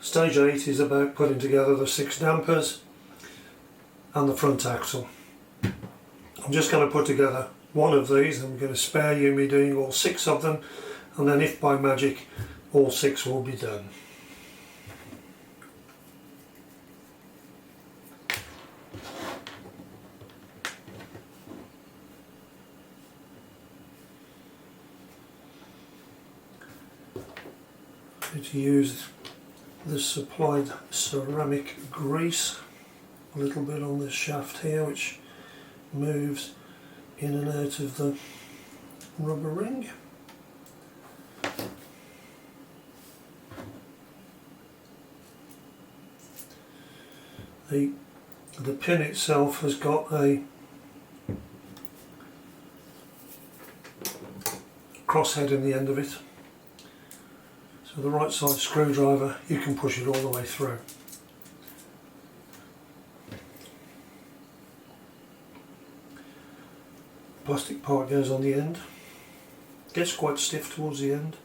Stage 8 is about putting together the 6 dampers and the front axle. I'm just going to put together one of these. I'm going to spare you me doing all 6 of them, and then if by magic all 6 will be done. I'm going to use the supplied ceramic grease a little bit on this shaft here, which moves in and out of the rubber ring. The pin itself has got a crosshead in the end of it, so the right side screwdriver, you can push it all the way through. Plastic part goes on the end, gets quite stiff towards the end,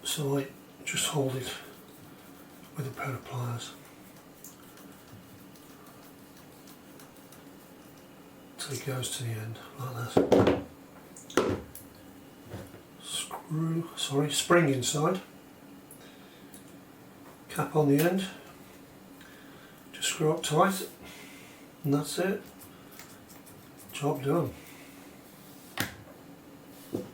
so I just hold it with a pair of pliers till it goes to the end, like that. Spring inside, cap on the end, just screw up tight, and that's it. Job done. And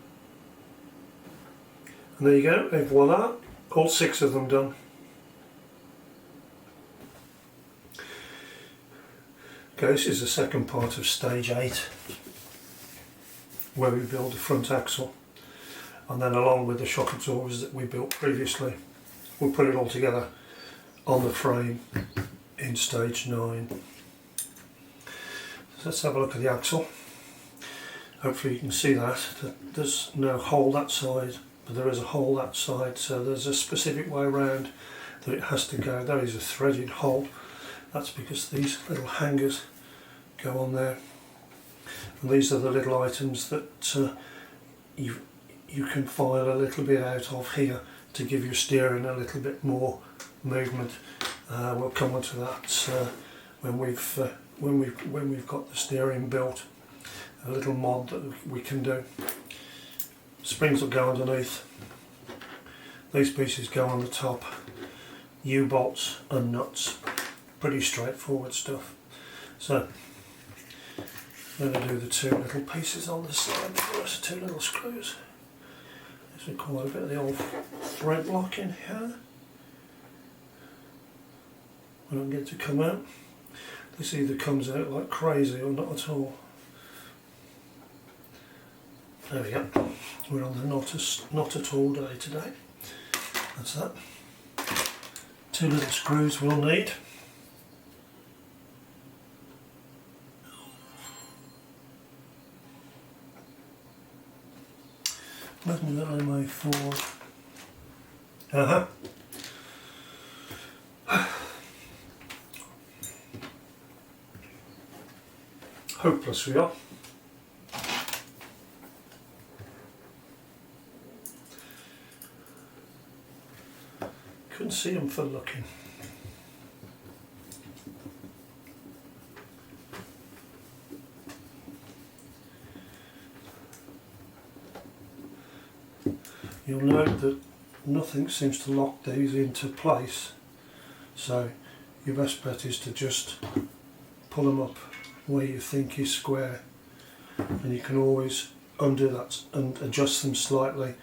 there you go, and voila, all 6 of them done. Okay, this is the second part of stage 8, where we build the front axle, and then along with the shock absorbers that we built previously, we'll put it all together on the frame in stage 9. So let's have a look at the axle. Hopefully you can see that there's no hole that side, but there is a hole that side, so there's a specific way around that it has to go. There is a threaded hole. That's because these little hangers go on there, and these are the little items that you can file a little bit out of here to give your steering a little bit more movement. We'll come on to that when we've got the steering built. A little mod that we can do. Springs will go underneath. These pieces go on the top. U-bolts and nuts. Pretty straightforward stuff. So I'm going to do the 2 little pieces on the side first, 2 little screws. This will quite a bit of the old thread lock in here. I don't get it to come out. This either comes out like crazy or not at all. There we go. We're on the not at all day today. That's that. 2 little screws we'll need. Nothing that I may forward. Hopeless we are. Couldn't see them for looking. You'll note that nothing seems to lock these into place, so your best bet is to just pull them up where you think is square, and you can always undo that and adjust them slightly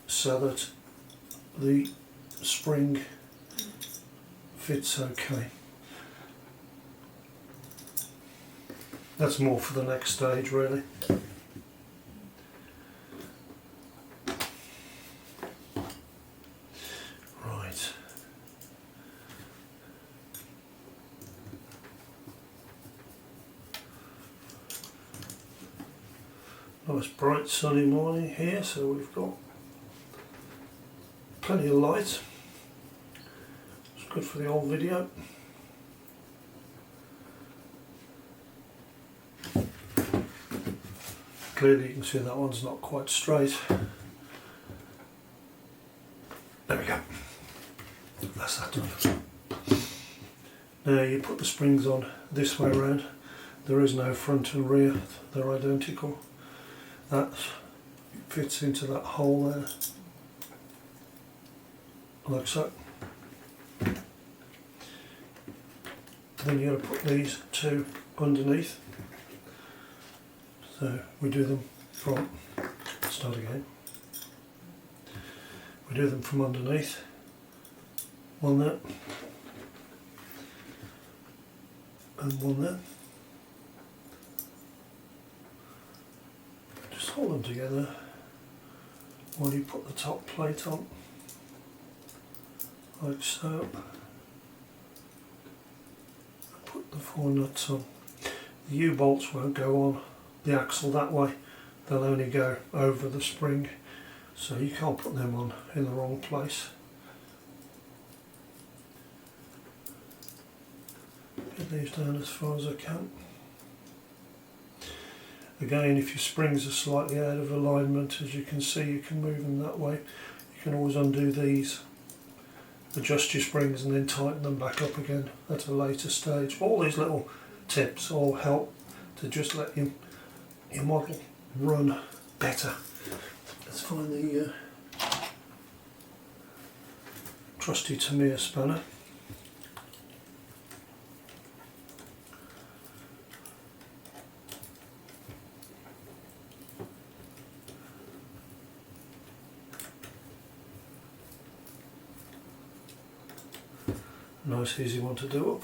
so that the spring fits okay. That's more for the next stage really. Right. Nice bright sunny morning here, so we've got plenty of light. It's good for the old video. Clearly you can see that one's not quite straight. Now you put the springs on this way around. There is no front and rear, they're identical. That fits into that hole there, like so. Then you've got to put these two underneath. So we do them from, start again. We do them from underneath, one there, and one there. Just hold them together while you put the top plate on, like so. Put the 4 nuts on. The U-bolts won't go on the axle that way, they'll only go over the spring, so you can't put them on in the wrong place. Get these down as far as I can. Again, if your springs are slightly out of alignment, as you can see, you can move them that way. You can always undo these, adjust your springs and then tighten them back up again at a later stage. All these little tips all help to just let your model run better. Let's find the trusty Tamiya spanner. Nice easy one to do up.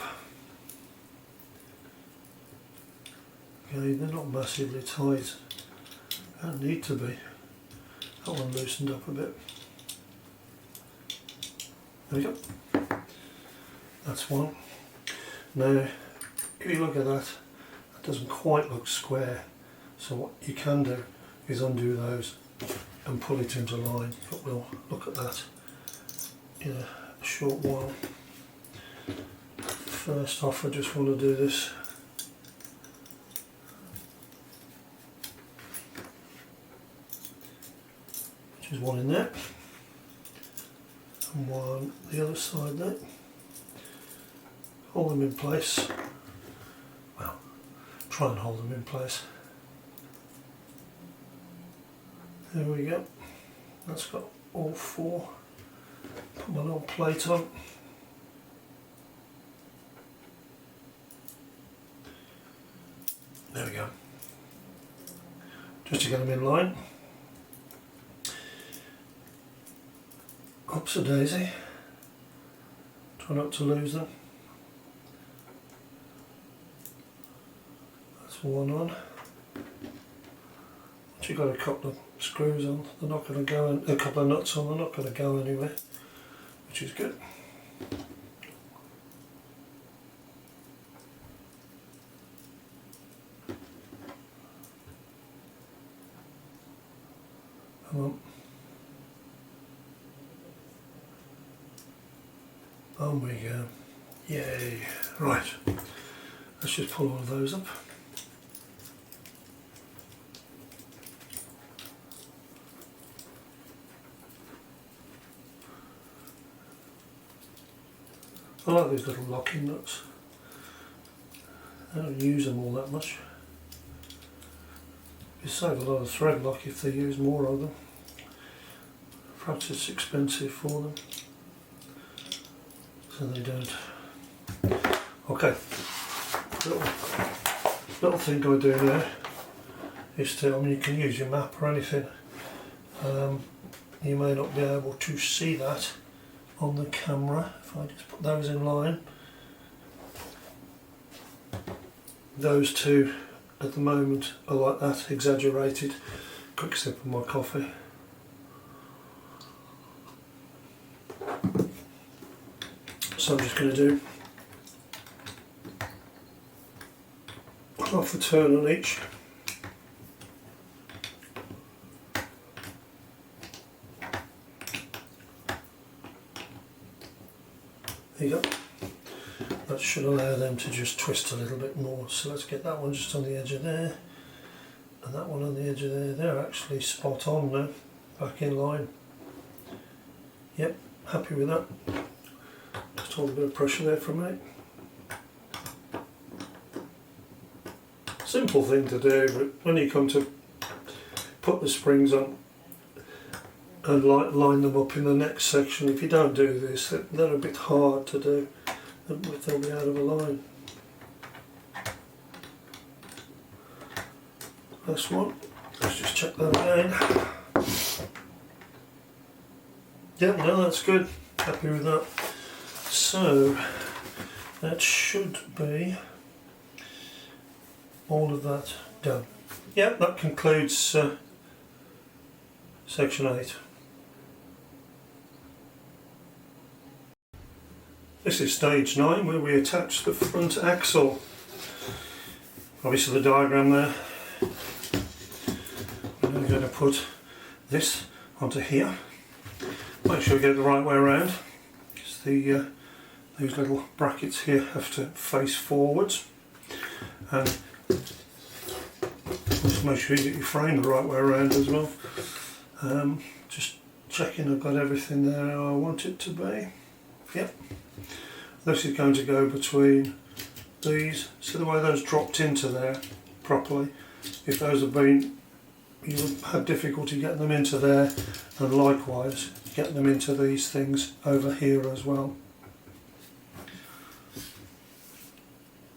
Okay, they're not massively tight. Don't need to be. That one loosened up a bit. There we go. That's one. Now, if you look at that, that doesn't quite look square. So what you can do is undo those and pull it into line. But we'll look at that in a short while. First off, I just want to do this. Which is one in there. And one the other side there. Hold them in place. Well, try and hold them in place. There we go. That's got all 4. Put my little plate on. There we go. Just to get them in line. Oops a daisy. Try not to lose them. That's one on. Once you've got a couple of screws on, they're not going to go in, a couple of nuts on, they're not going to go anywhere, which is good. Come on. On we go. Yay. Right. Let's just pull all of those up. I like these little locking nuts. I don't use them all that much. You save a lot of thread lock if they use more of them. Perhaps it's expensive for them, so they don't. Okay, little thing I do now is to, I mean, you can use your map or anything. You may not be able to see that on the camera. If I just put those in line, those two at the moment are like that, exaggerated. Quick sip of my coffee. So I'm just going to do half a turn on each. There you go. That should allow them to just twist a little bit more. So let's get that one just on the edge of there, and that one on the edge of there. They're actually spot on now, back in line. Yep, happy with that. Just hold a bit of pressure there for a minute. Simple thing to do, but when you come to put the springs on and line them up in the next section, if you don't do this, they're a bit hard to do, they'll be out of a line. This one, let's just check that again. Yep, no, that's good, happy with that. So that should be all of that done. Yep, that concludes section 8. This is stage 9, where we attach the front axle. Obviously the diagram there. I'm going to put this onto here. Make sure we get it the right way around, because these little brackets here have to face forwards, and just make sure you get your frame the right way around as well. Just checking I've got everything there how I want it to be. Yep. This is going to go between these. See the way those dropped into there properly? If those have been, you would have difficulty getting them into there, and likewise getting them into these things over here as well.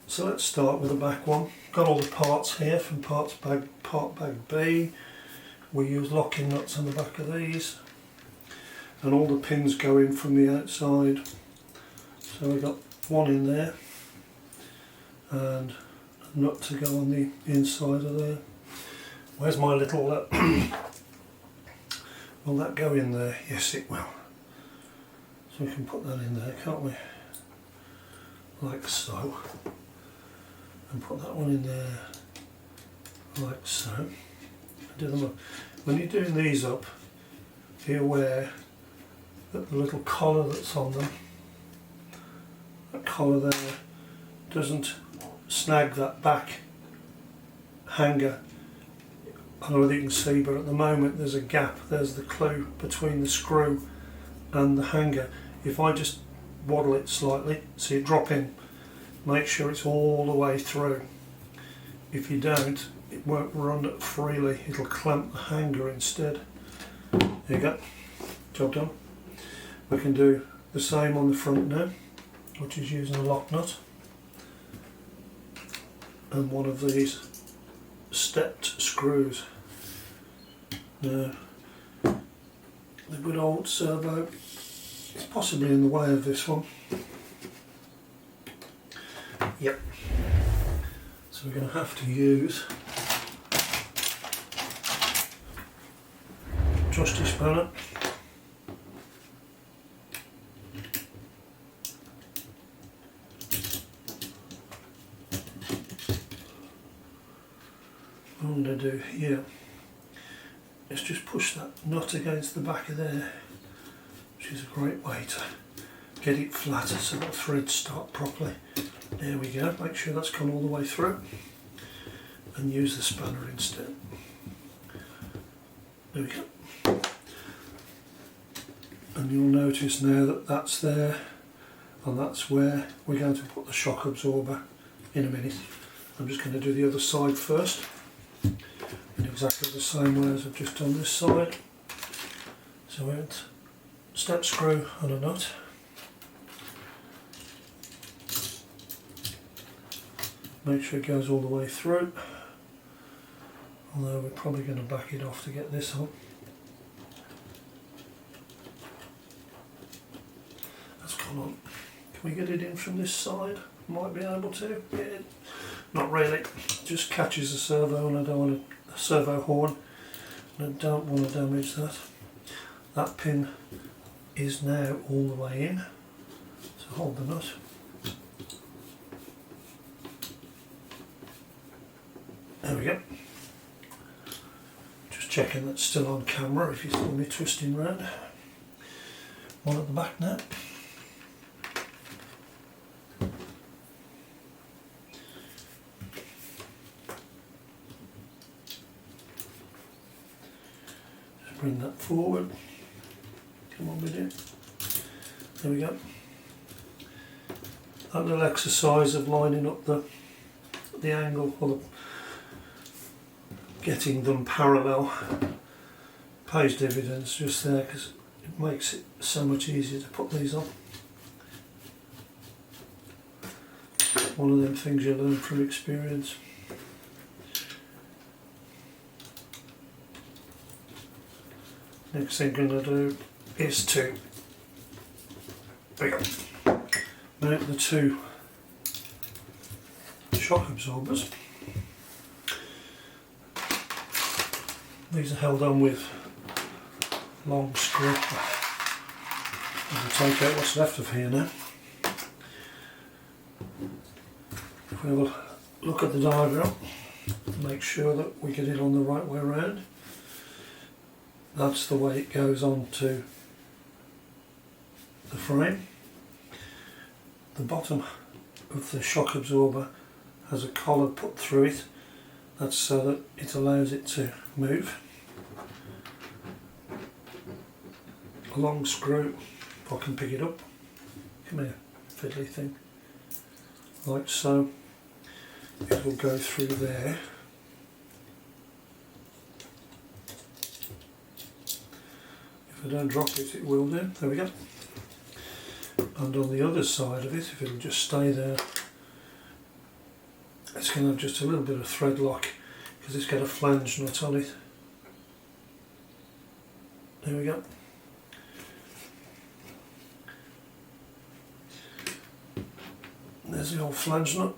So let's start with the back one. Got all the parts here from part bag B. We use locking nuts on the back of these, and all the pins go in from the outside. So we've got one in there and a nut to go on the inside of there. Where's my little will that go in there? Yes, it will. So we can put that in there, can't we? Like so. And put that one in there like so. Do them up. When you're doing these up, be aware that the little collar that's on them, that collar there, doesn't snag that back hanger. I don't know whether you can see, but at the moment there's a gap. There's the clue between the screw and the hanger. If I just waddle it slightly, see it drop in, make sure it's all the way through. If you don't, it won't run freely, it'll clamp the hanger instead. There you go, job done. We can do the same on the front now, which is using a lock nut and one of these stepped screws. Now, the good old servo is possibly in the way of this one. Yep. So we're going to have to use trusty spanner. What I'm going to do here is just push that nut against the back of there, which is a great way to get it flatter so that threads start properly. There we go, make sure that's gone all the way through, and use the spanner instead. There we go. And you'll notice now that that's there, and that's where we're going to put the shock absorber in a minute. I'm just going to do the other side first, in exactly the same way as I've just done this side. So we have a step screw and a nut. Make sure it goes all the way through, although we're probably going to back it off to get this on. That's gone on. Can we get it in from this side? Might be able to. Yeah, not really. It just catches the servo, and I don't want a servo horn, and I don't want to damage that. That pin is now all the way in, so hold the nut. There we go. Just checking that's still on camera if you saw me twisting round. One at the back now. Just bring that forward. Come on with it. There we go. That little exercise of lining up the angle, or getting them parallel pays dividends just there, because it makes it so much easier to put these on. One of them things you learn from experience. Next thing I'm going to do is to mount the two shock absorbers. These are held on with long screw. I'll take out what's left of here now. If we will look at the diagram, make sure that we get it on the right way around. That's the way it goes onto the frame. The bottom of the shock absorber has a collar put through it. That's so that it allows it to move. A long screw, if I can pick it up. Come here, fiddly thing. Like so. It will go through there. If I don't drop it, it will do. There we go. And on the other side of it, if it'll just stay there, it's going to have just a little bit of thread lock because it's got a flange nut on it. There we go. There's the old flange nut.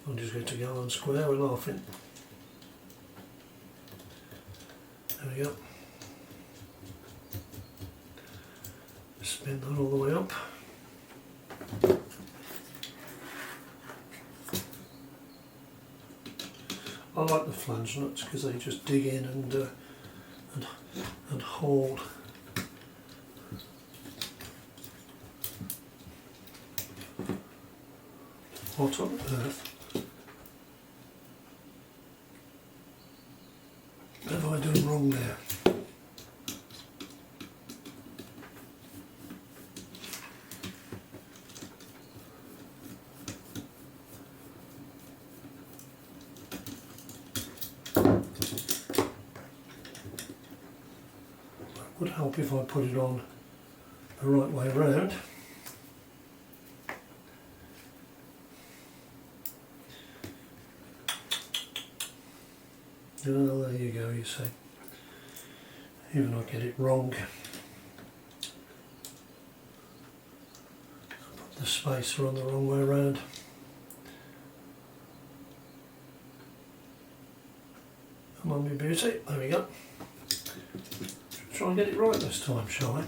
I'm just going to go on square and laughing. There we go. Spin that all the way up. I like the flange nuts because they just dig in and hold. What on earth have I done wrong there? It would help if I put it on the right way around. Oh, there you go, you see. Even I get it wrong. I put the spacer on the wrong way around. Come on, my beauty. There we go. Try and get it right this time, shall I?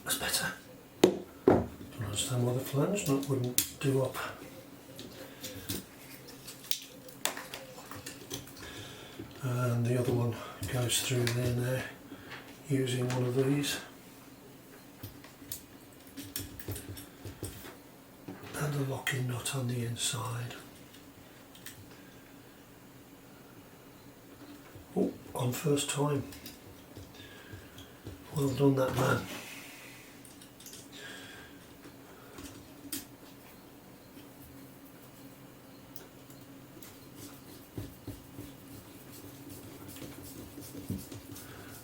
That's better. Don't understand why the flange nut wouldn't do up. And the other one goes through there now using one of these. And a locking nut on the inside. Oh, on first time. Well done, that man.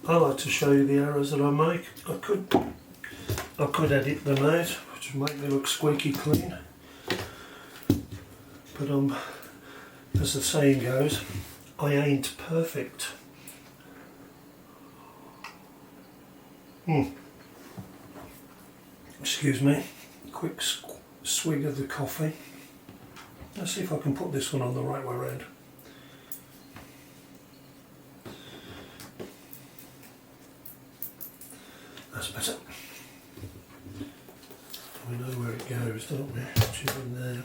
I like to show you the errors that I make. I could edit them out, which would make me look squeaky clean. But as the saying goes, I ain't perfect. Excuse me, quick swig of the coffee. Let's see if I can put this one on the right way around. That's better. We know where it goes, don't we? Which is in there.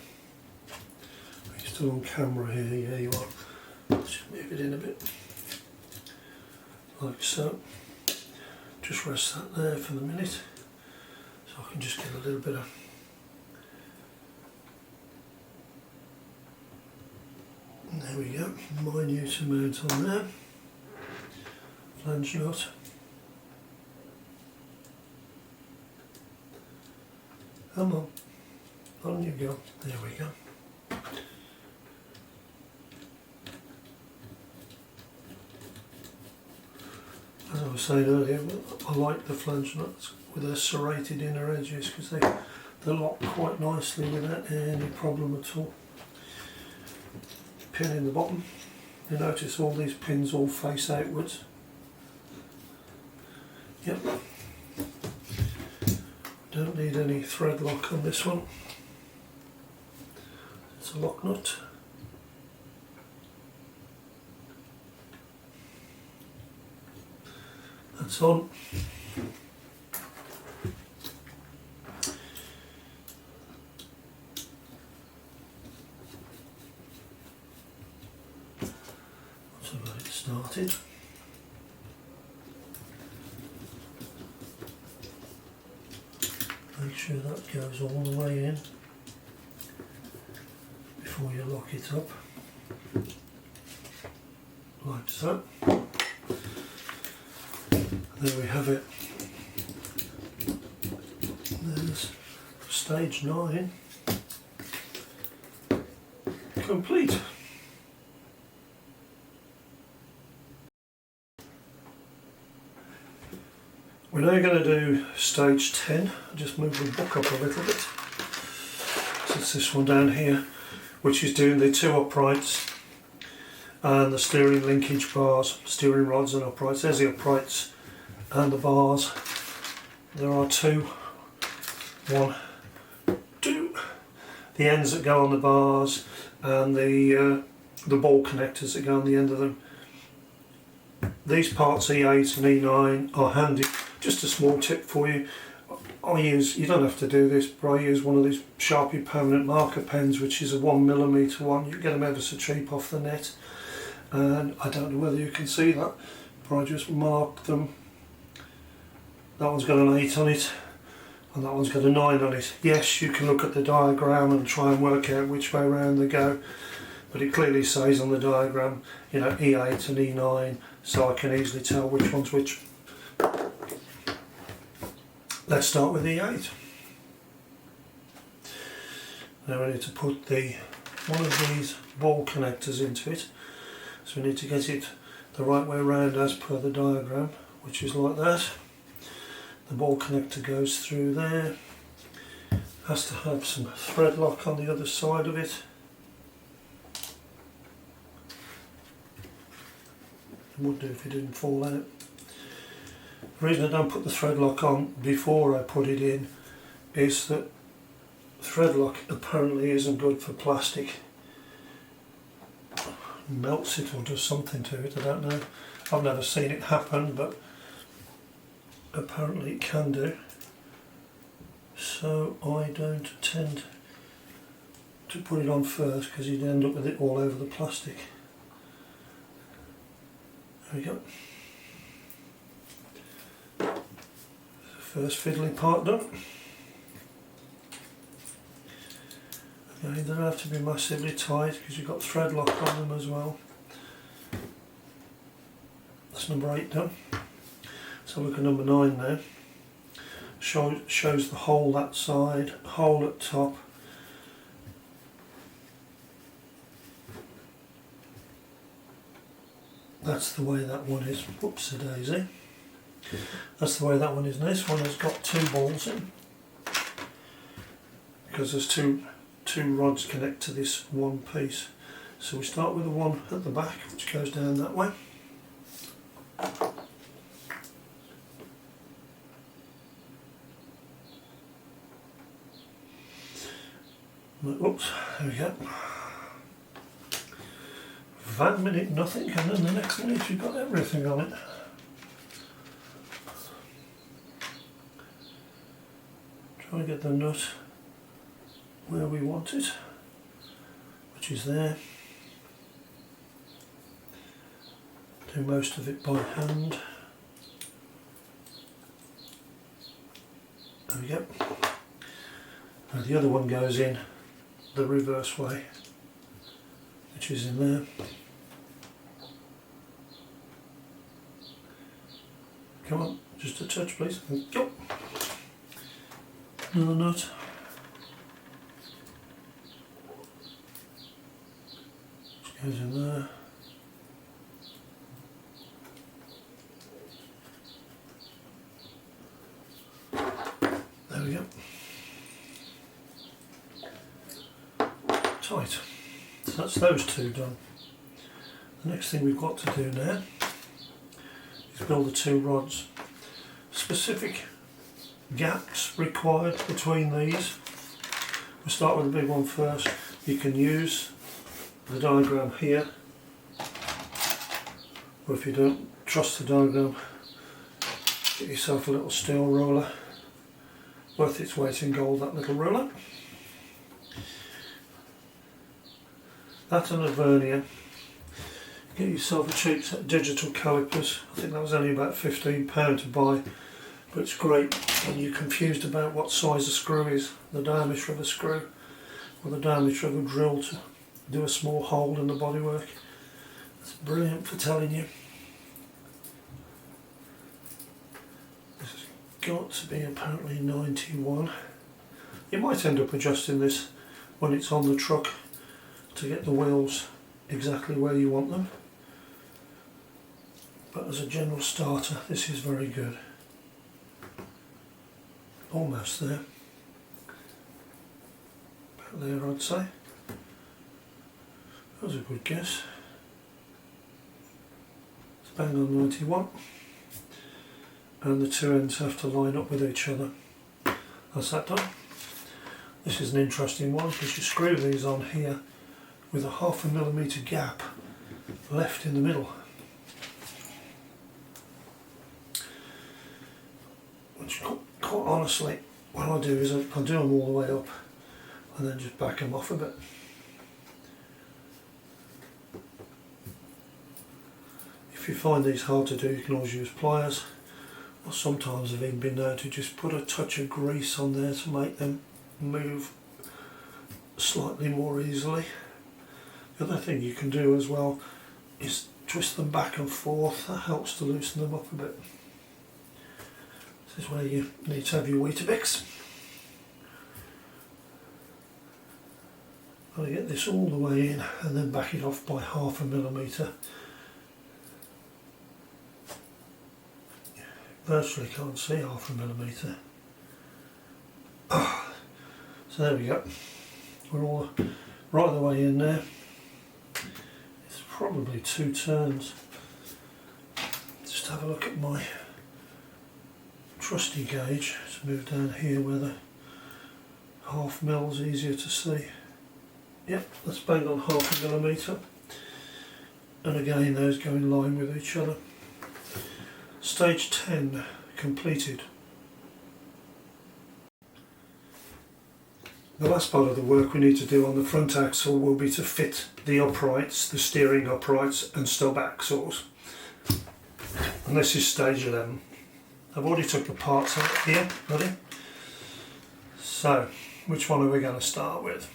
Are you still on camera here? Yeah, you are. Let's just move it in a bit. Like so. Just rest that there for the minute. So I can just get a little bit of There we go, minute amount on there, flange nut. Come on you go, there we go. As I was saying earlier, I like the flange nuts with their serrated inner edges because they lock quite nicely without any problem at all. Pin in the bottom. You notice all these pins all face outwards. Yep. Don't need any thread lock on this one. It's a lock nut. That's on. Once I've got it started, make sure that goes all the way in before you lock it up, like so. There we have it. There's stage 9 complete. We're now going to do stage 10. I'll just move the book up a little bit. So it's this one down here, which is doing the 2 uprights and the steering linkage bars, steering rods and uprights. There's the uprights and the bars. There are 2, 1, 2. The ends that go on the bars and the ball connectors that go on the end of them. These parts E8 and E9 are handy. Just a small tip for you. You don't have to do this, but I use one of these Sharpie permanent marker pens, which is a 1mm one. You get them ever so cheap off the net. And I don't know whether you can see that, but I just marked them. That one's got an 8 on it, and that one's got a 9 on it. Yes, you can look at the diagram and try and work out which way around they go, but it clearly says on the diagram, you know, E8 and E9, so I can easily tell which one's which. Let's start with E8. Now we need to put one of these ball connectors into it, so we need to get it the right way around as per the diagram, which is like that. The ball connector goes through there, has to have some thread lock on the other side of it. It would do if it didn't fall out. The reason I don't put the thread lock on before I put it in is that thread lock apparently isn't good for plastic. It melts it or does something to it, I don't know. I've never seen it happen, but apparently it can do, so I don't tend to put it on first because you'd end up with it all over the plastic. There we go. First fiddly part done. Okay, they don't have to be massively tight because you've got thread lock on them as well. That's number 8 done. So look at number 9 now. Shows the hole that side, hole at top. That's the way that one is. Whoops a daisy. That's the way that one is. And this one has got 2 balls in, because there's two rods connect to this one piece. So we start with the one at the back, which goes down that way. Oops, there we go. 1 minute nothing, and then the next minute you've got everything on it. Try and get the nut where we want it, which is there. Do most of it by hand. There we go. Now the other one goes in the reverse way, which is in there. Come on, just a touch please. Go. Another nut. Just goes in there. There we go. Tight. So that's those two done. The next thing we've got to do now is build the two rods. Specific gaps required between these. We'll start with the big one first. You can use the diagram here, or if you don't trust the diagram, get yourself a little steel ruler, worth its weight in gold, that little ruler. That and a vernier. Get yourself a cheap set of digital calipers. I think that was only about £15 to buy, but it's great when you're confused about what size a screw is, the diameter of a screw or the diameter of a drill to do a small hole in the bodywork. It's brilliant for telling you. This has got to be apparently 91. You might end up adjusting this when it's on the truck to get the wheels exactly where you want them, but as a general starter this is very good. Almost there. About there I'd say. That was a good guess. It's bang on 91, and the two ends have to line up with each other. That's that done. This is an interesting one because you screw these on here with a 0.5 mm gap left in the middle, which quite honestly what I do is I do them all the way up and then just back them off a bit. If you find these hard to do, you can always use pliers, or sometimes I've even been known to just put a touch of grease on there to make them move slightly more easily. The other thing you can do as well is twist them back and forth. That helps to loosen them up a bit. This is where you need to have your Weetabix. I'll get this all the way in and then back it off by 0.5 mm. Virtually can't see 0.5 mm. So there we go. We're all right the way in there. It's probably 2 turns. Just have a look at my trusty gauge to move down here where the 0.5 mil is easier to see. Yep, that's bang on 0.5 mm. And again those go in line with each other. Stage 10 completed. The last part of the work we need to do on the front axle will be to fit the uprights, the steering uprights and stub axles. And this is stage 11. I've already took the parts out here, ready? So, which one are we going to start with?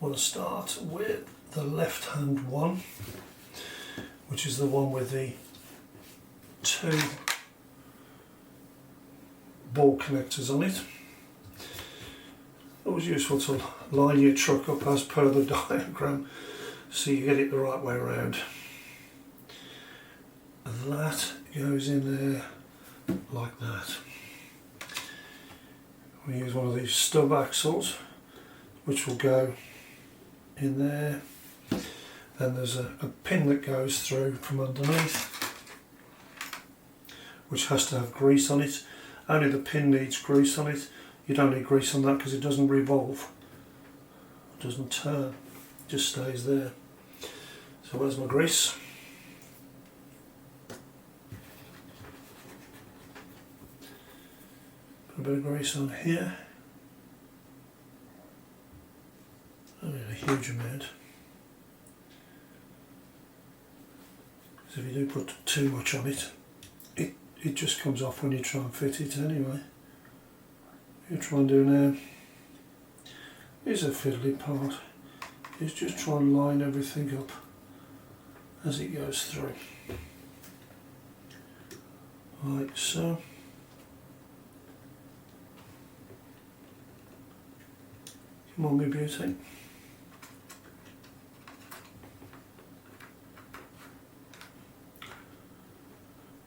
We'll start with the left hand one, which is the one with the 2 ball connectors on it. Always useful to line your truck up as per the diagram so you get it the right way around. That goes in there like that. We use one of these stub axles which will go in there. Then there's a pin that goes through from underneath which has to have grease on it. Only the pin needs grease on it. You don't need grease on that because it doesn't revolve, it doesn't turn, it just stays there. So where's my grease? Put a bit of grease on here. I don't need a huge amount, because if you do put too much on it, it just comes off when you try and fit it anyway. You try and do now is a fiddly part. is just try and line everything up as it goes through, like so. Come on, my beauty.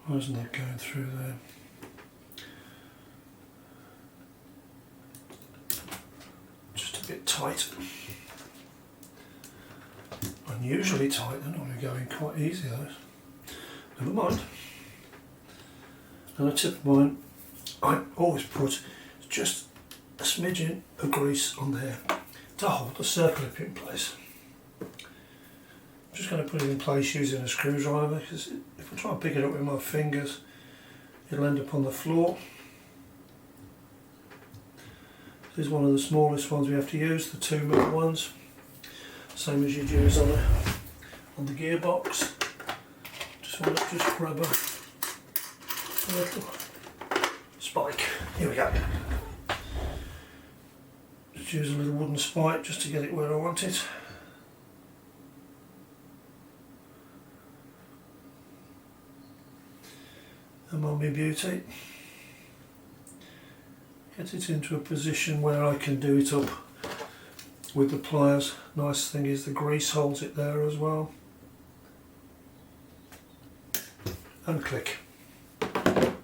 Why isn't that going through there? Just a bit tight. Unusually tight, they're normally going quite easy those. Never mind. And a tip of mine, I always put just a smidgen of grease on there to hold the circlip in place. I'm just going to put it in place using a screwdriver, because if I try and pick it up with my fingers it'll end up on the floor. This is one of the smallest ones we have to use, the 2mm ones, same as you'd use on the gearbox. Just want to just grab a little spike. Here we go. Just use a little wooden spike just to get it where I want it. And on my beauty, get it into a position where I can do it up with the pliers. Nice thing is the grease holds it there as well. And click. And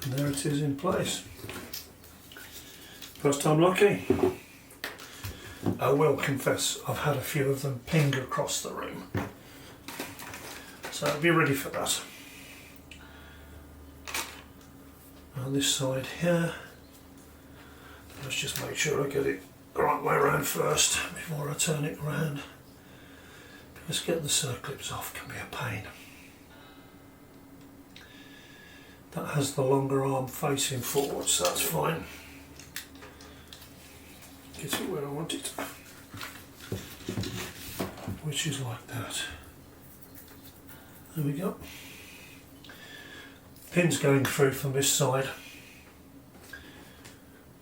there it is in place. First time lucky. I will confess I've had a few of them ping across the room. So be ready for that. On this side here, let's just make sure I get it the right way around first before I turn it around, because getting the circlips off can be a pain. That has the longer arm facing forward, so that's fine. Get it where I want it, which is like that. There we go. Pin's going through from this side,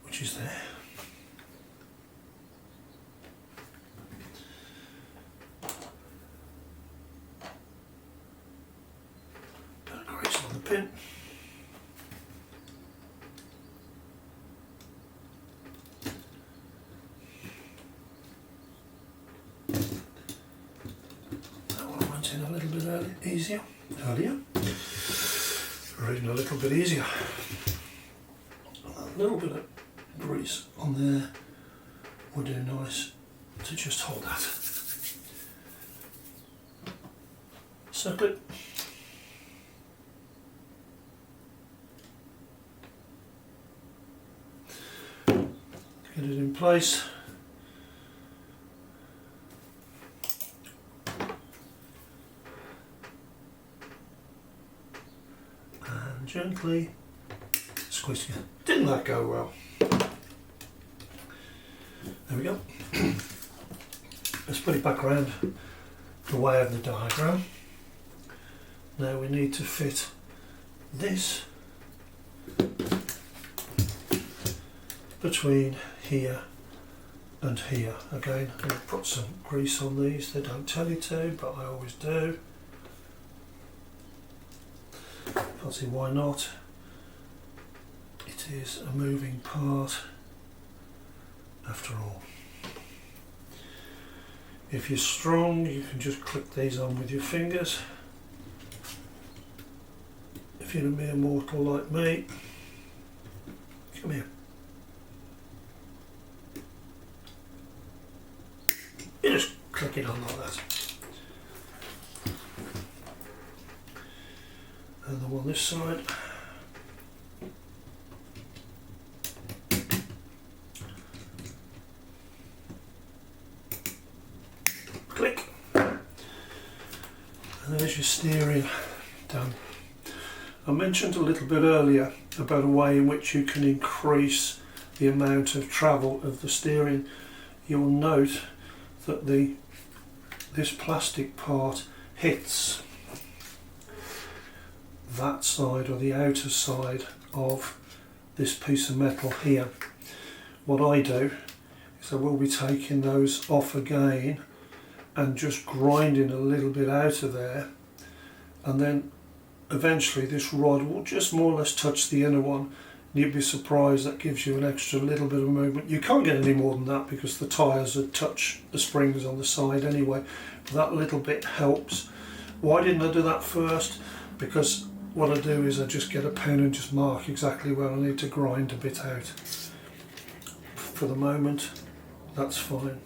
which is there. Bit of grease on the pin. That one went in a little bit earlier. Or even a little bit easier. A little bit of grease on there would do nice to just hold that. Circle it. Get it in place. Gently squeeze it. Didn't that go well? There we go. Let's put it back around the way of the diagram. Now we need to fit this between here and here. Again, I'm going to put some grease on these. They don't tell you to, but I always do. Can't see why not. It is a moving part after all. If you're strong, you can just click these on with your fingers. If you're a mere mortal like me, come here. You just click it on like that. And the one this side. Click. And there's your steering done. I mentioned a little bit earlier about a way in which you can increase the amount of travel of the steering. You'll note that this plastic part hits that side or the outer side of this piece of metal here. What I do So we'll be taking those off again and just grinding a little bit out of there, and then eventually this rod will just more or less touch the inner one. You'd be surprised, that gives you an extra little bit of movement. You can't get any more than that because the tyres would touch the springs on the side anyway, but that little bit helps. Why didn't I do that first? Because what I do is I just get a pen and just mark exactly where I need to grind a bit out. For the moment, that's fine.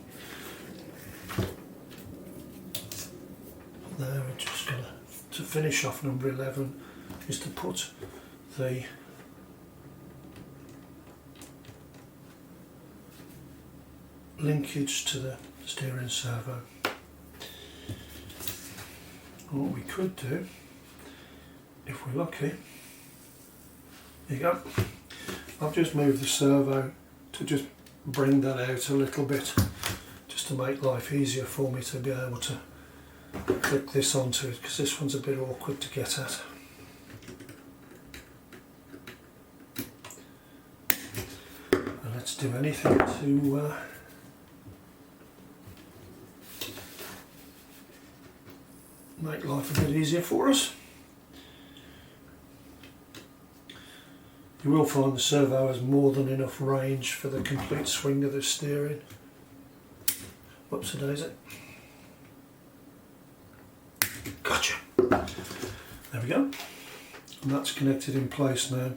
There, we're just going to finish off number 11 is to put the linkage to the steering servo. What we could do, if we're lucky, there you go. I've just moved the servo to just bring that out a little bit, just to make life easier for me to be able to click this onto it, because this one's a bit awkward to get at. And let's do anything to make life a bit easier for us. You will find the servo has more than enough range for the complete swing of the steering. Whoops a daisy. Gotcha. There we go. And that's connected in place now.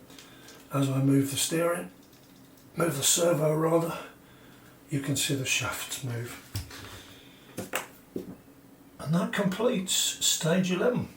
As I move the servo rather, you can see the shafts move. And that completes stage 11.